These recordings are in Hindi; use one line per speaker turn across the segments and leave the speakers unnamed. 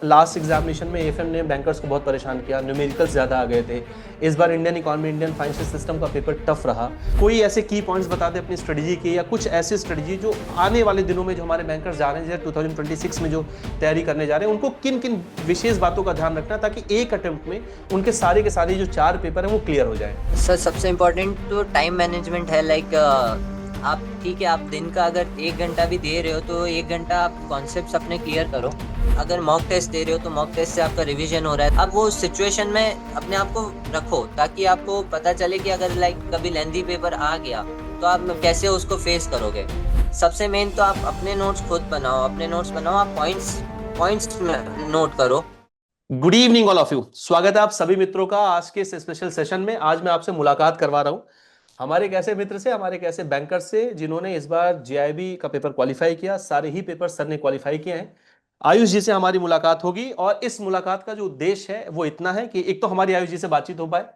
लास्ट एग्जामिनेशन में एएफएम ने बैंकर्स को बहुत परेशान किया, न्यूमेरिकल्स ज़्यादा आ गए थे। इस बार Indian economy, Indian financial system का पेपर टफ रहा। कोई ऐसे की पॉइंट्स बता दे अपनी स्ट्रेटजी की, या कुछ ऐसी स्ट्रेटजी जो आने वाले दिनों में जो हमारे बैंकर्स जा रहे हैं, जैसे 2026 में जो तैयारी करने जा रहे हैं, उनको किन किन विशेष बातों का ध्यान रखना ताकि एक अटेम्प्ट में उनके सारे के सारे जो 4 पेपर हैं वो क्लियर हो जाए।
सर सबसे इम्पोर्टेंट तो टाइम मैनेजमेंट है। आप ठीक है, आप दिन का अगर 1 घंटा भी दे रहे हो तो 1 घंटा आप कॉन्सेप्ट्स अपने क्लियर करो। अगर मॉक टेस्ट दे रहे हो तो मॉक टेस्ट से आपका रिवीजन हो रहा है। अब वो सिचुएशन में अपने आप को रखो ताकि आपको पता चले कि अगर कभी लेंथी पेपर आ गया तो आप कैसे उसको फेस करोगे। सबसे मेन तो आप अपने नोट्स खुद बनाओ, आप पॉइंट्स पॉइंट्स नोट करो।
Good evening all of you, स्वागत है आप सभी मित्रों का आज के इस स्पेशल सेशन में। आज मैं आपसे मुलाकात करवा रहा हूं हमारे एक ऐसे मित्र से, हमारे एक ऐसे बैंकर से जिन्होंने इस बार जेआईबी का पेपर क्वालिफाई किया। सारे ही पेपर सर ने क्वालिफाई किए हैं। आयुष जी से हमारी मुलाकात होगी और इस मुलाकात का जो उद्देश्य है वो इतना है कि एक तो हमारी आयुष जी से बातचीत हो पाए,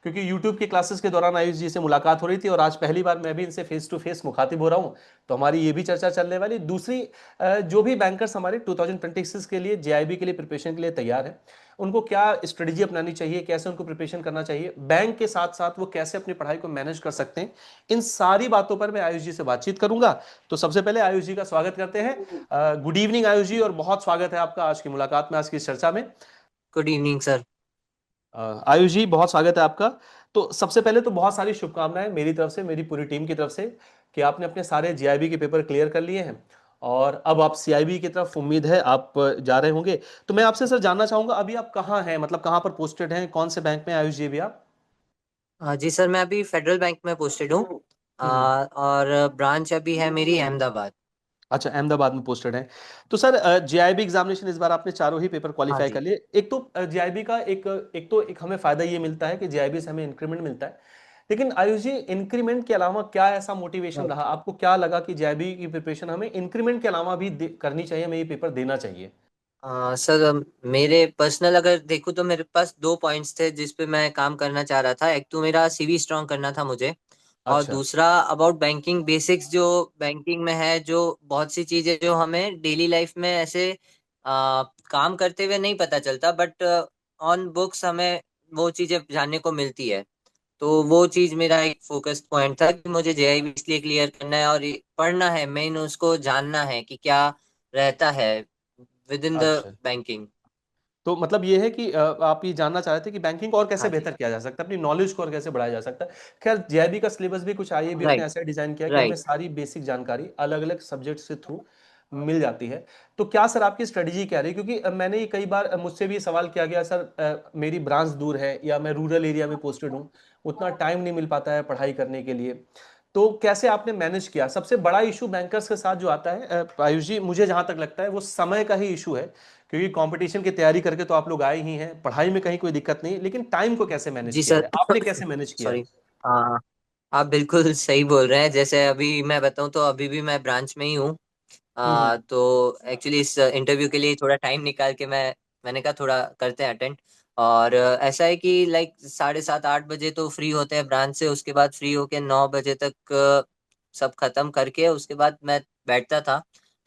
क्योंकि यूट्यूब की क्लासेस के दौरान आयुष जी से मुलाकात हो रही थी और आज पहली बार मैं भी इनसे फेस टू फेस मुखातिब हो रहा हूं, तो हमारी ये भी चर्चा चलने वाली। दूसरी, जो भी बैंकर्स हमारे 2026 के लिए जेआईबी के लिए प्रिपरेशन के लिए तैयार है, उनको क्या स्ट्रेटजी अपनानी चाहिए, कैसे उनको प्रिपरेशन करना चाहिए, बैंक के साथ साथ वो कैसे अपनी पढ़ाई को मैनेज कर सकते हैं, इन सारी बातों पर मैं आयुष जी से बातचीत करूंगा। तो सबसे पहले आयुष जी का स्वागत करते हैं। गुड इवनिंग आयुष जी, और बहुत स्वागत है आपका आज की मुलाकात में, आज की इस चर्चा में।
Good evening sir.
Ayush ji, बहुत स्वागत है आपका। तो सबसे पहले तो बहुत सारी शुभकामनाएं मेरी तरफ से, मेरी पूरी टीम की तरफ से, कि आपने अपने सारे जीआईबी के पेपर क्लियर कर लिए हैं और अब आप सीआईबी की तरफ उम्मीद है आप जा रहे होंगे। तो मैं आपसे सर जानना चाहूंगा, अभी आप कहाँ हैं, मतलब कहाँ पर पोस्टेड हैं, कौन से बैंक में आयुष जी भी आप?
हाँ जी सर, मैं अभी फेडरल बैंक में पोस्टेड हूँ।
हम्म।
और ब्रांच अभी है मेरी अहमदाबाद।
अच्छा, अहमदाबाद में पोस्टेड हैं। तो सर, जेआईबी एग्जामिनेशन इस बार आपने चारों ही पेपर
हाँ
क्वालिफाई कर
जी।
लिए। एक तो जेआईबी का एक हमें फायदा ये मिलता है कि जेआईबी से हमें इंक्रीमेंट मिलता है। लेकिन आयुष जी, इंक्रीमेंट के अलावा क्या ऐसा मोटिवेशन रहा आपको, क्या लगा कि जेआईबी की प्रिपरेशन हमें इंक्रीमेंट के अलावा भी करनी चाहिए, हमें ये पेपर देना चाहिए?
सर मेरे पर्सनल अगर देखूँ तो मेरे पास 2 पॉइंट्स थे जिस पे मैं काम करना चाह रहा था। एक तो मेरा सीवी स्ट्रॉन्ग करना था मुझे, और
अच्छा।
दूसरा अबाउट बैंकिंग बेसिक्स जो बैंकिंग में है, जो बहुत सी चीजें जो हमें डेली लाइफ में ऐसे काम करते हुए नहीं पता चलता, बट ऑन बुक्स हमें वो चीजें जानने को मिलती है। तो वो चीज मेरा एक फोकस पॉइंट था कि मुझे जेआईबी इसलिए क्लियर करना है और पढ़ना है, मेन उसको जानना है कि क्या रहता है विद इन द
अच्छा,
बैंकिंग।
तो मतलब ये है कि आप ये जानना चाह रहे थे कि बैंकिंग को और कैसे
हाँ जी।
बेहतर किया जा सकता है, अपनी नॉलेज को और कैसे बढ़ाया जा सकता है। खैर, जेआईबी का सिलेबस भी कुछ आईए भी अपने
राइट।
ऐसा डिजाइन किया कि हमें
राइट।
सारी बेसिक जानकारी अलग अलग सब्जेक्ट से थ्रू मिल जाती है। तो क्या सर आपकी स्ट्रेटजी क्या रही, क्योंकि मैंने ये कई बार मुझसे भी सवाल किया गया, सर मेरी ब्रांच दूर है या मैं रूरल एरिया में पोस्टेड हूँ, उतना टाइम नहीं मिल पाता है पढ़ाई करने के लिए। तो कैसे आपने मैनेज किया? सबसे बड़ा इशू बैंकर्स के साथ जो आता है आयुष जी, मुझे जहां तक लगता है वो समय का ही इशू है, क्योंकि कंपटीशन की तैयारी करके तो आप लोग आए ही हैं, पढ़ाई में कहीं कोई दिक्कत नहीं है, लेकिन टाइम को कैसे मैनेज
जी
किया
सर।
है, आपने कैसे मैनेज किया है?
सॉरी। आप बिल्कुल सही बोल रहे हैं। जैसे अभी मैं बताऊं तो अभी भी मैं ब्रांच में ही हूँ।
हम्म।
तो एक्चुअली इस इंटरव्यू के लिए थोड़ा टाइम निकाल के मैंने कहा थोड़ा करते हैं अटेंड। और ऐसा है कि 7:30 8 बजे तो फ्री होते हैं ब्रांच से, उसके बाद फ्री होके 9 बजे तक सब खत्म करके उसके बाद मैं बैठता था,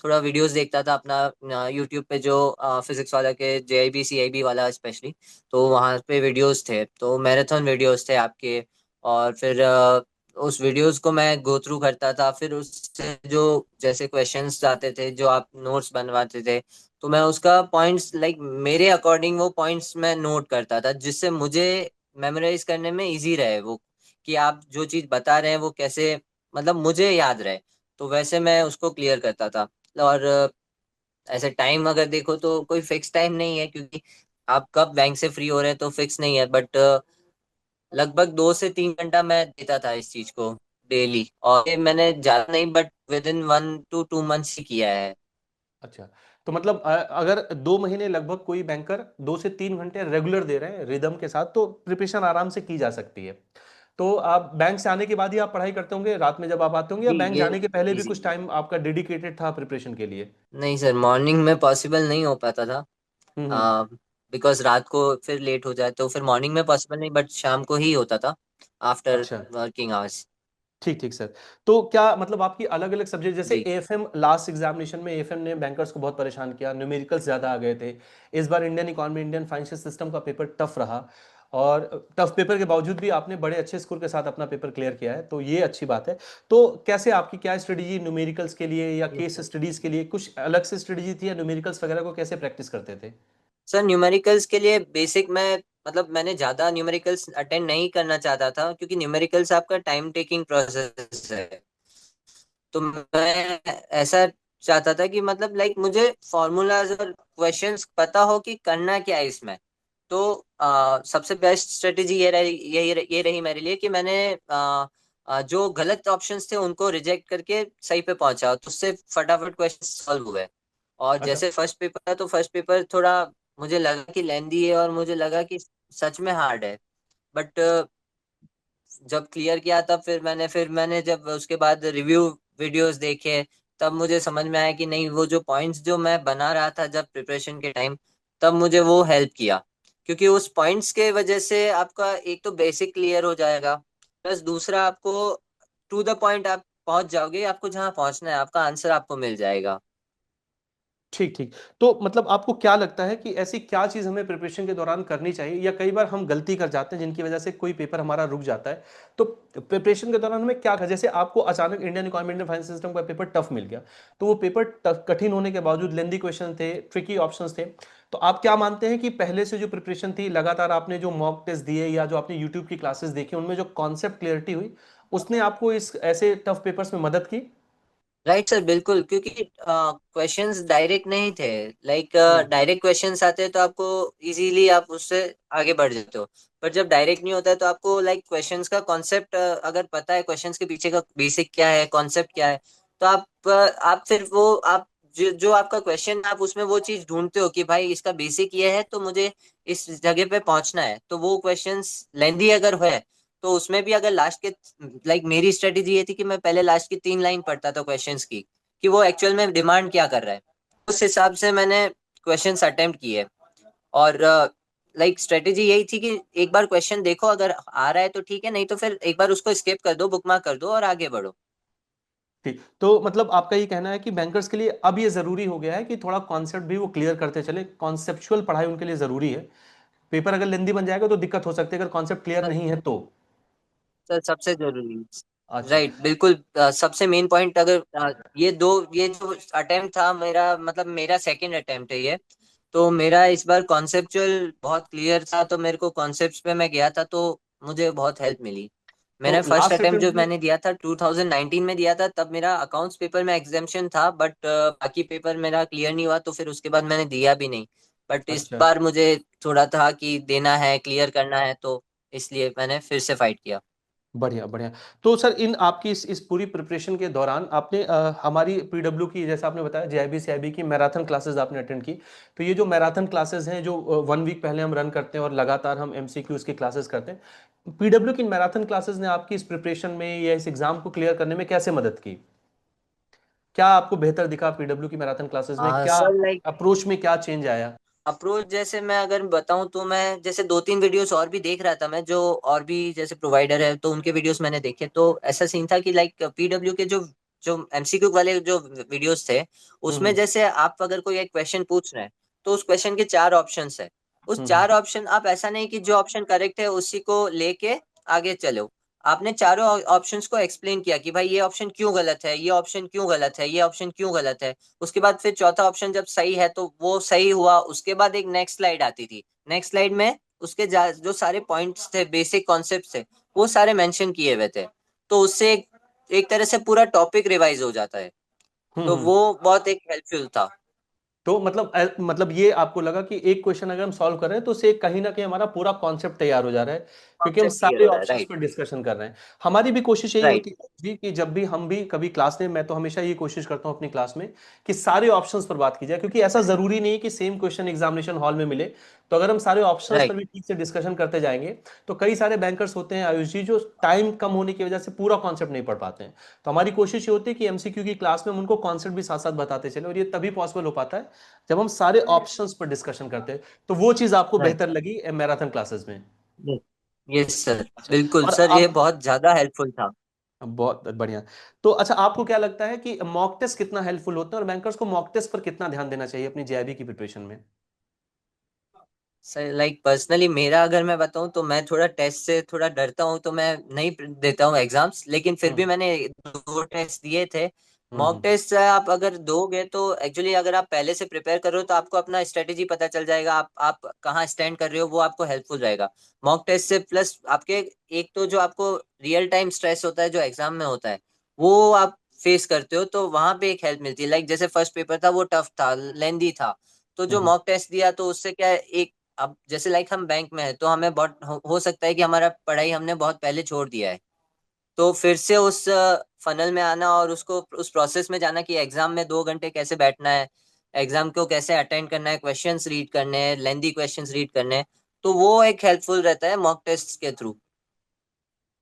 थोड़ा वीडियोस देखता था अपना यूट्यूब पे, जो फिजिक्स वाला के जेआईबी सीआईबी वाला स्पेशली। तो वहाँ पे वीडियोस थे, तो मैराथन वीडियोस थे आपके। और फिर उस वीडियोस को मैं गो थ्रू करता था, फिर उससे जो जैसे क्वेश्चंस आते थे जो आप नोट्स बनवाते थे, तो मैं उसका पॉइंट्स मेरे अकॉर्डिंग वो पॉइंट्स मैं नोट करता था जिससे मुझे मेमोराइज करने में इजी रहे वो, कि आप जो चीज बता रहे हैं वो कैसे मुझे याद रहे। तो वैसे मैं उसको क्लियर करता था। और ऐसे टाइम अगर देखो तो कोई फिक्स टाइम नहीं है, क्योंकि आप कब बैंक से फ्री हो रहे हैं तो फिक्स नहीं है, बट लगभग 2 से 3 घंटा मैं देता था इस चीज को डेली। और ये मैंने ज्यादा नहीं, but with in 1 to 2 months ही किया है।
अच्छा, तो मतलब अगर 2 महीने लगभग कोई बैंकर 2 से 3 घंटे रेगुलर दे रहे हैं रिदम के साथ, तो प्रिपरेशन आराम से की जा सकती है। तो आप बैंक से आने के बाद ही आप पढ़ाई करते होंगे, रात में जब आप आते होंगे, या
जी
बैंक
ये
जाने के पहले भी
इजी।
कुछ टाइम आपका डेडिकेटेड था प्रिपरेशन के लिए?
नहीं सर, मॉर्निंग में पॉसिबल नहीं हो पाता था,
हम्म।
बिकॉज रात को फिर लेट हो जाए, तो फिर मॉर्निंग में पॉसिबल नहीं, बट शाम को ही होता था आफ्टर
अच्छा।
Working hours.
ठीक ठीक सर। तो क्या मतलब आपकी अलग अलग सब्जेक्ट, जैसे
जी
एएफएम लास्ट एग्जामिनेशन में एएफएम ने बैंकर्स को बहुत परेशान किया, न्यूमेरिकल्स ज्यादा आ गए थे। इस बार Indian economy, Indian financial system का पेपर टफ रहा, और टफ पेपर के बावजूद भी आपने बड़े अच्छे स्कोर के साथ अपना पेपर क्लियर किया है, तो ये अच्छी बात है। तो कैसे आपकी क्या स्ट्रेटेजी न्यूमेरिकल्स के लिए या केस स्टडीज के लिए, कुछ अलग से स्ट्रेटेजी थी, या न्यूमेरिकल्स वगैरह को कैसे प्रैक्टिस करते थे?
सर, न्यूमेरिकल्स के लिए बेसिक मैं मतलब मैंने ज्यादा न्यूमेरिकल्स अटेंड नहीं करना चाहता था, क्योंकि न्यूमेरिकल्स आपका टाइम टेकिंग प्रोसेस है। तो मैं ऐसा चाहता था कि मतलब लाइक मुझे फॉर्मूलाज और क्वेश्चंस पता हो कि करना क्या है इसमें। तो सबसे बेस्ट स्ट्रेटेजी ये रही मेरे लिए कि मैंने जो गलत ऑप्शंस थे उनको रिजेक्ट करके सही पे पहुंचा, तो उससे फटाफट क्वेश्चन सॉल्व हुए। और
अच्छा।
जैसे फर्स्ट पेपर था, तो फर्स्ट पेपर थोड़ा मुझे लगा कि लेंदी है, और मुझे लगा कि सच में हार्ड है। बट जब क्लियर किया तब फिर मैंने जब उसके बाद रिव्यू वीडियोस देखे, तब मुझे समझ में आया कि नहीं, वो जो पॉइंट्स जो मैं बना रहा था जब प्रिपरेशन के टाइम, तब मुझे वो हेल्प किया। क्योंकि उस पॉइंट्स के वजह से आपका एक तो बेसिक क्लियर हो जाएगा, प्लस दूसरा आपको टू द पॉइंट आप पहुंच जाओगे, आपको जहां पहुंचना है आपका आंसर आपको मिल जाएगा।
ठीक ठीक। तो मतलब आपको क्या लगता है कि ऐसी क्या चीज हमें प्रिपरेशन के दौरान करनी चाहिए, या कई बार हम गलती कर जाते हैं जिनकी वजह से कोई पेपर हमारा रुक जाता है, तो प्रिपरेशन के दौरान हमें क्या कर, जैसे आपको अचानक Indian economy, Indian finance system का पेपर टफ मिल गया, तो वो पेपर कठिन होने के बावजूद लेंदी क्वेश्चन थे, ट्रिकी ऑप्शंस थे, तो आप क्या मानते हैं कि पहले से जो प्रिपरेशन थी, लगातार आपने जो मॉक टेस्ट दिए या जो आपने यूट्यूब की क्लासेस देखी, उनमें जो कॉन्सेप्ट क्लियरिटी हुई, उसने आपको इस ऐसे टफ पेपर्स में मदद की?
राइट सर, बिल्कुल। क्योंकि क्वेश्चंस डायरेक्ट नहीं थे। लाइक
हम्म।
डायरेक्ट क्वेश्चंस आते हैं तो आपको इजीली आप उससे आगे बढ़ जाते हो। पर जब डायरेक्ट नहीं होता है तो आपको लाइक क्वेश्चंस का कॉन्सेप्ट अगर पता है, क्वेश्चंस के पीछे का बेसिक क्या है, कॉन्सेप्ट क्या है, तो आप फिर वो आप जो आपका क्वेश्चन, आप उसमें वो चीज ढूंढते हो कि भाई इसका बेसिक ये है, तो मुझे इस जगह पे पहुंचना है। तो वो क्वेश्चंस लेंदी अगर है, तो उसमें भी अगर लास्ट के लाइक मेरी स्ट्रेटेजी ये थी कि मैं पहले लास्ट की 3 लाइन पढ़ता था क्वेश्चंस की, कि वो एक्चुअल में डिमांड क्या कर रहा है। उस हिसाब से मैंने क्वेश्चंस अटेम्प्ट किए। और लाइक स्ट्रेटेजी यही थी कि एक बार क्वेश्चन देखो, अगर आ रहा है तो ठीक है, नहीं तो फिर एक बार उसको स्किप कर दो, बुकमार्क कर दो और आगे बढ़ो।
ठीक, तो मतलब आपका ये कहना है कि बैंकर्स के लिए अब ये जरूरी हो गया है कि थोड़ा कॉन्सेप्ट भी वो क्लियर करते चले, कॉन्सेप्चुअल पढ़ाई उनके लिए जरूरी है। पेपर अगर लेंदी बन जाएगा तो दिक्कत हो सकती है, अगर कॉन्सेप्ट क्लियर
सर,
नहीं है तो।
सर सबसे जरूरी।
अच्छा।
राइट, बिल्कुल। सबसे मेन पॉइंट अगर ये जो अटेम्प्ट था मेरा, मतलब मेरा सेकंड अटेम्प्ट है ये। तो मेरा इस बार कॉन्सेप्चुअल बहुत क्लियर था, तो मेरे को कॉन्सेप्ट्स पे मैं गया था, तो मुझे बहुत हेल्प मिली।
तो
मैंने फर्स्ट
लास्ट
अटेम्प्ट जो
अटेम्प्ट में।
मैंने दिया था 2019 में दिया था, तब मेरा अकाउंट्स पेपर में एग्जाम्शन था, बट बाकी पेपर मेरा क्लियर नहीं हुआ, तो फिर उसके बाद मैंने दिया भी नहीं। बट इस
अच्छा।
बार मुझे थोड़ा था कि देना है, क्लियर करना है, तो इसलिए मैंने फिर से फाइट किया।
बढ़िया बढ़िया। तो सर, इन आपकी इस पूरी प्रिपरेशन के दौरान आपने हमारी पीडब्ल्यू की, जैसा आपने बताया जेआईबी सीआईबी की मैराथन क्लासेस आपने अटेंड की, तो ये जो मैराथन क्लासेस हैं जो 1 वीक पहले हम रन करते हैं और लगातार हम एमसीक्यूज की क्लासेस करते हैं, पीडब्ल्यू की मैराथन क्लासेस ने आपकी इस प्रिपरेशन में या इस एग्जाम को क्लियर करने में कैसे मदद की? क्या आपको बेहतर दिखा पीडब्ल्यू की मैराथन क्लासेस में, क्या
सर लाइक
अप्रोच में क्या चेंज आया?
अप्रोच जैसे मैं अगर बताऊं, तो मैं जैसे 2-3 वीडियोस और भी देख रहा था मैं, जो और भी जैसे प्रोवाइडर है, तो उनके वीडियोस मैंने देखे। तो ऐसा सीन था कि लाइक पीडब्ल्यू के जो जो एमसीक्यू वाले जो वीडियोस थे, उसमें
हम्म
जैसे आप अगर कोई एक क्वेश्चन पूछ रहे हैं, तो उस क्वेश्चन के 4 ऑप्शंस है। उस
हम्म
4 ऑप्शन, आप ऐसा नहीं कि जो ऑप्शन करेक्ट है उसी को लेके आगे चलो। आपने चारों ऑप्शंस को एक्सप्लेन किया कि भाई ये ऑप्शन क्यों गलत है, ये ऑप्शन क्यों गलत है, ये ऑप्शन क्यों गलत है। उसके बाद फिर चौथा ऑप्शन जब सही है तो वो सही हुआ, उसके बाद एक नेक्स्ट स्लाइड आती थी। नेक्स्ट स्लाइड में उसके जो सारे पॉइंट्स थे, बेसिक कॉन्सेप्ट्स थे, वो सारे मेंशन किए हुए थे। तो उससे एक तरह से पूरा टॉपिक रिवाइज हो जाता है। तो
हम्म।
वो बहुत एक हेल्पफुल था।
तो मतलब मतलब ये आपको लगा कि एक क्वेश्चन अगर हम सॉल्व कर रहे हैं तो उससे कहीं ना कहीं हमारा पूरा कॉन्सेप्ट तैयार हो जा रहा है, क्योंकि हम
कॉन्सेप्ट क्लियर
सारे
हो रहा है,
ऑप्शंस
राइट।
पर डिस्कशन कर रहे हैं। हमारी भी कोशिश यही
राइट।
होती है जी कि जब भी हम भी कभी क्लास में, मैं तो हमेशा ये कोशिश करता हूँ अपनी क्लास में कि सारे ऑप्शंस पर बात की जाए, क्योंकि ऐसा जरूरी नहीं है कि सेम क्वेश्चन एग्जामिनेशन हॉल में मिले। तो अगर हम सारे ऑप्शंस पर
राइट।
भी ठीक से डिस्कशन करते जाएंगे, तो कई सारे बैंकर्स होते हैं आयुष जी जो टाइम कम होने की वजह से पूरा कॉन्सेप्ट नहीं पढ़ पाते हैं। तो हमारी कोशिश ये होती है कि एमसीक्यू की क्लास में हम उनको कॉन्सेप्ट भी साथ साथ बताते चले, और ये तभी पॉसिबल हो पाता है जब हम सारे ऑप्शंस पर डिस्कशन करते हैं। तो वो चीज आपको
राइट।
बेहतर लगी मैराथन क्लासेस में?
यस सर,
अच्छा।
बिल्कुल
और
सर, ये
आप,
बहुत ज्यादा हेल्पफुल था।
बहुत बढ़िया। तो अच्छा, आपको क्या लगता है कि मॉक टेस्ट कितना हेल्पफुल होता है और बैंकर्स को मॉक टेस्ट पर कितना ध्यान देना चाहिए अपनी जेआईबी की प्रिपरेशन में?
सर लाइक पर्सनली मेरा अगर मैं बताऊं तो मैं थोड़ा टेस्ट से थोड़ा डरता हूं, तो मैं नहीं देता हूं एग्जाम्स, लेकिन फिर भी
हम्म
मैंने 2 टेस्ट दिए थे। मॉक
हम्म
टेस्ट आप अगर दोगे तो एक्चुअली अगर आप पहले से प्रिपेयर कर रहे हो तो आपको अपना स्ट्रेटेजी पता चल जाएगा, आप कहाँ स्टैंड कर रहे हो, वो आपको हेल्पफुल रहेगा। मॉक टेस्ट से प्लस आपके एक तो जो आपको रियल टाइम स्ट्रेस होता है जो एग्जाम में होता है, वो आप फेस करते हो, तो वहां पे एक हेल्प मिलती है। लाइक जैसे फर्स्ट पेपर था वो टफ था, लेंदी था, तो जो
हम्म
मॉक टेस्ट दिया तो उससे क्या है, एक अब जैसे लाइक हम बैंक में है तो हमें बहुत हो सकता है कि हमारा पढ़ाई हमने बहुत पहले छोड़ दिया है, तो फिर से उस फनल में आना और उसको उस प्रोसेस में जाना कि एग्जाम में 2 घंटे कैसे बैठना है, एग्जाम को कैसे अटेंड करना है, क्वेश्चंस रीड करने हैं, लेंदी क्वेश्चंस रीड करने हैं, तो वो एक हेल्पफुल रहता है मॉक टेस्ट के थ्रू।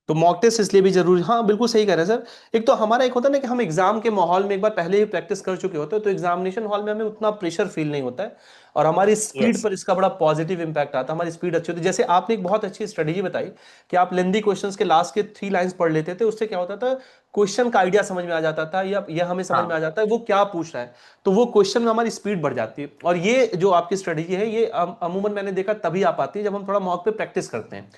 तो मॉक टेस्ट इसलिए भी जरूरी, हाँ बिल्कुल सही कह रहे हैं सर। एक तो हमारा एक होता है ना कि हम एग्जाम के माहौल में एक बार पहले ही प्रैक्टिस कर चुके होते हैं, तो एग्जामिनेशन हॉल में हमें उतना प्रेशर फील नहीं होता है और हमारी स्पीड
यस।
पर इसका बड़ा पॉजिटिव इंपैक्ट आता है, हमारी स्पीड अच्छी होती है। जैसे आपने एक बहुत अच्छी स्ट्रेटेजी बताई कि आप लेंदी क्वेश्चंस के लास्ट के 3 लाइंस पढ़ लेते थे, उससे क्या होता था, क्वेश्चन का आइडिया समझ में आ जाता था, या यह हमें समझ में
हाँ।
आ जाता है वो क्या पूछ रहा है। तो वो क्वेश्चन में हमारी स्पीड बढ़ जाती है, और ये जो आपकी स्ट्रेटेजी है ये अमूमन मैंने देखा तभी आ पाती है जब हम थोड़ा मॉक पे प्रैक्टिस करते हैं।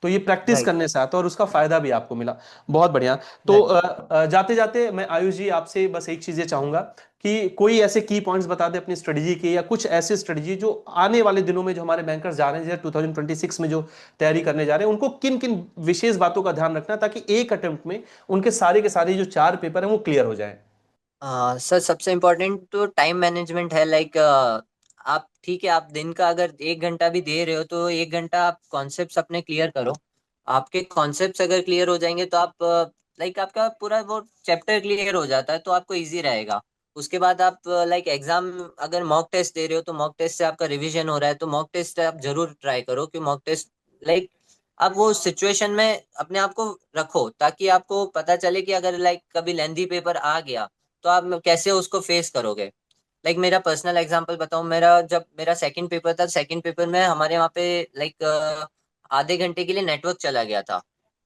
तो ये प्रैक्टिस
राइट।
करने से आता है और उसका फायदा भी आपको मिला। बहुत बढ़िया। तो
राइट।
जाते जाते मैं आयुष जी आपसे बस एक चीज ये चाहूंगा कि कोई ऐसे की पॉइंट्स बता दें अपनी स्ट्रेटजी के, या कुछ ऐसे स्ट्रेटजी जो आने वाले दिनों में जो हमारे बैंकर्स जा रहे हैं, जैसे 2026 में जो तैयारी करने जा रहे हैं, उनको किन किन विशेष बातों का ध्यान रखना है ताकि एक अटेम्प्ट में उनके सारे के सारे जो 4 पेपर हैं वो क्लियर हो जाए।
सर सबसे इम्पोर्टेंट तो टाइम मैनेजमेंट है। लाइक आप ठीक है, आप दिन का अगर 1 घंटा भी दे रहे हो तो 1 घंटा आप कॉन्सेप्ट्स अपने क्लियर करो। आपके कॉन्सेप्ट्स अगर क्लियर हो जाएंगे तो आप लाइक आपका पूरा वो चैप्टर क्लियर हो जाता है, तो आपको इजी रहेगा। उसके बाद आप लाइक एग्जाम अगर मॉक टेस्ट दे रहे हो तो मॉक टेस्ट से आपका रिवीजन हो रहा है, तो मॉक टेस्ट आप जरूर ट्राई करो कि मॉक टेस्ट लाइक आप वो सिचुएशन में अपने आप को रखो, ताकि आपको पता चले कि अगर लाइक कभी लेंदी पेपर आ गया तो आप कैसे उसको फेस करोगे। लाइक मेरा पर्सनल एग्जांपल बताऊं, मेरा जब मेरा सेकंड पेपर था, सेकंड पेपर में हमारे वहाँ पे लाइक आधे घंटे के लिए नेटवर्क चला गया था,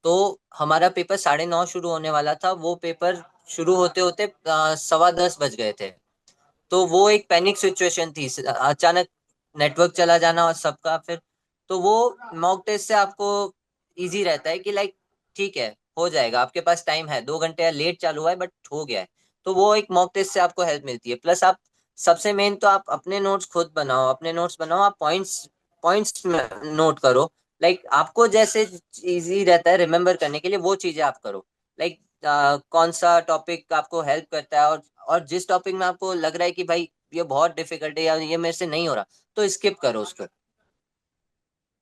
तो हमारा पेपर 9:30 शुरू होने वाला था, वो पेपर शुरू होते होते 10:15 बज गए थे। तो वो एक पैनिक सिचुएशन थी, अचानक नेटवर्क चला जाना और सबका फिर, तो वो मॉक टेस्ट से आपको इजी रहता है कि लाइक ठीक है, हो जाएगा, आपके पास टाइम है, 2 घंटे लेट चालू हुआ है बट हो गया है। तो वो एक मॉक टेस्ट से आपको हेल्प मिलती है। प्लस आप सबसे मेन तो आप अपने नोट्स खुद बनाओ, अपने नोट्स बनाओ, आप पॉइंट्स पॉइंट्स नोट करो। लाइक आपको जैसे इजी रहता है रिमेम्बर करने के लिए वो चीजें आप करो। लाइक कौन सा टॉपिक आपको हेल्प करता है, और जिस टॉपिक में आपको लग रहा है कि भाई ये बहुत डिफिकल्ट है या ये मेरे से नहीं हो रहा, तो स्किप करो उसको,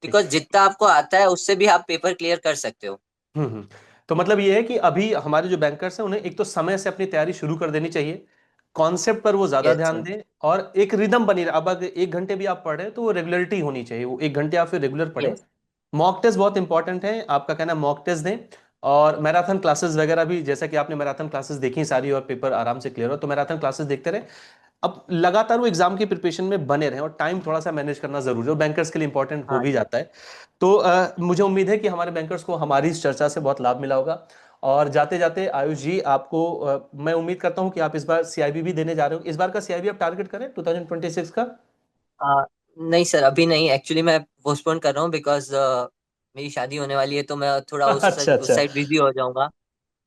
बिकॉज जितना आपको आता है उससे भी आप पेपर क्लियर कर सकते हो।
हम्म। तो मतलब ये है कि अभी हमारे जो बैंकर्स हैं उन्हें एक तो समय से अपनी तैयारी शुरू कर देनी चाहिए, कॉन्सेप्ट पर वो ज्यादा
यस
ध्यान
सर।
दें, और एक रिदम बनी रहे। अब अगर 1 घंटे भी आप पढ़ रहे हैं तो वो रेगुलरिटी होनी चाहिए, वो 1 घंटे आप फिर रेगुलर पढ़ें।
यस।
मॉक टेस्ट बहुत इंपॉर्टेंट है, आपका कहना है मॉक टेस्ट दें। और मैराथन क्लासेस वगैरह भी, जैसा कि आपने मैराथन क्लासेस देखी सारी और पेपर आराम से क्लियर हो, तो मैराथन क्लासेस देखते रहे। अब लगातार वो एग्जाम की प्रिपरेशन में बने रहें, और टाइम थोड़ा सा मैनेज करना जरूरी है और बैंकर्स के लिए इंपॉर्टेंट हो
हाँ
भी
सर।
जाता है। तो मुझे उम्मीद है कि हमारे बैंकर्स को हमारी इस चर्चा से बहुत लाभ मिला होगा। और जाते जाते आयुष जी आपको मैं उम्मीद करता हूं कि आप इस बार सीआईबी भी देने जा रहे हो। इस बार का सीआईबी आप टारगेट करें 2026 का।
नहीं सर, अभी नहीं, एक्चुअली मैं पोस्टपोन कर रहा हूँ बिकॉज मेरी शादी होने वाली है, तो मैं थोड़ा
अच्छा
उस
अच्छा।
साइड बिजी हो जाऊंगा।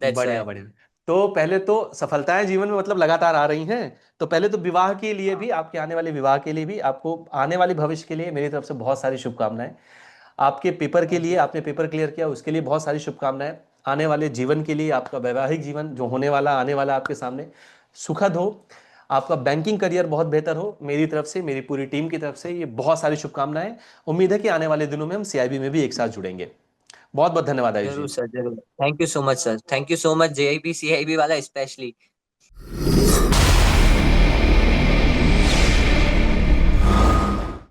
दैट्स
बढ़िया
वाई।
बढ़िया। तो पहले तो सफलताएं जीवन में मतलब लगातार आ रही हैं, तो पहले तो विवाह के लिए भी, आपके आने वाले विवाह के लिए भी, आपको आने वाले भविष्य के लिए मेरी तरफ से बहुत सारी शुभकामनाएं। आपके पेपर के
थैंक
लिए,
यू।
आपने पेपर क्लियर किया उसके लिए बहुत सारी शुभकामनाएं। आने वाले जीवन के लिए, आपका वैवाहिक जीवन जो होने वाला, आने वाला आपके सामने, सुखद हो। आपका बैंकिंग करियर बहुत बेहतर हो, मेरी तरफ से, मेरी पूरी टीम की तरफ से ये बहुत सारी शुभकामनाएं। उम्मीद है कि आने वाले दिनों में हम सीआईबी में भी एक साथ जुड़ेंगे। बहुत बहुत धन्यवाद आयुष
जरूर
जी।
सर, जरूर। Thank you so much sir, thank you so much, JIB CIB वाला स्पेशली।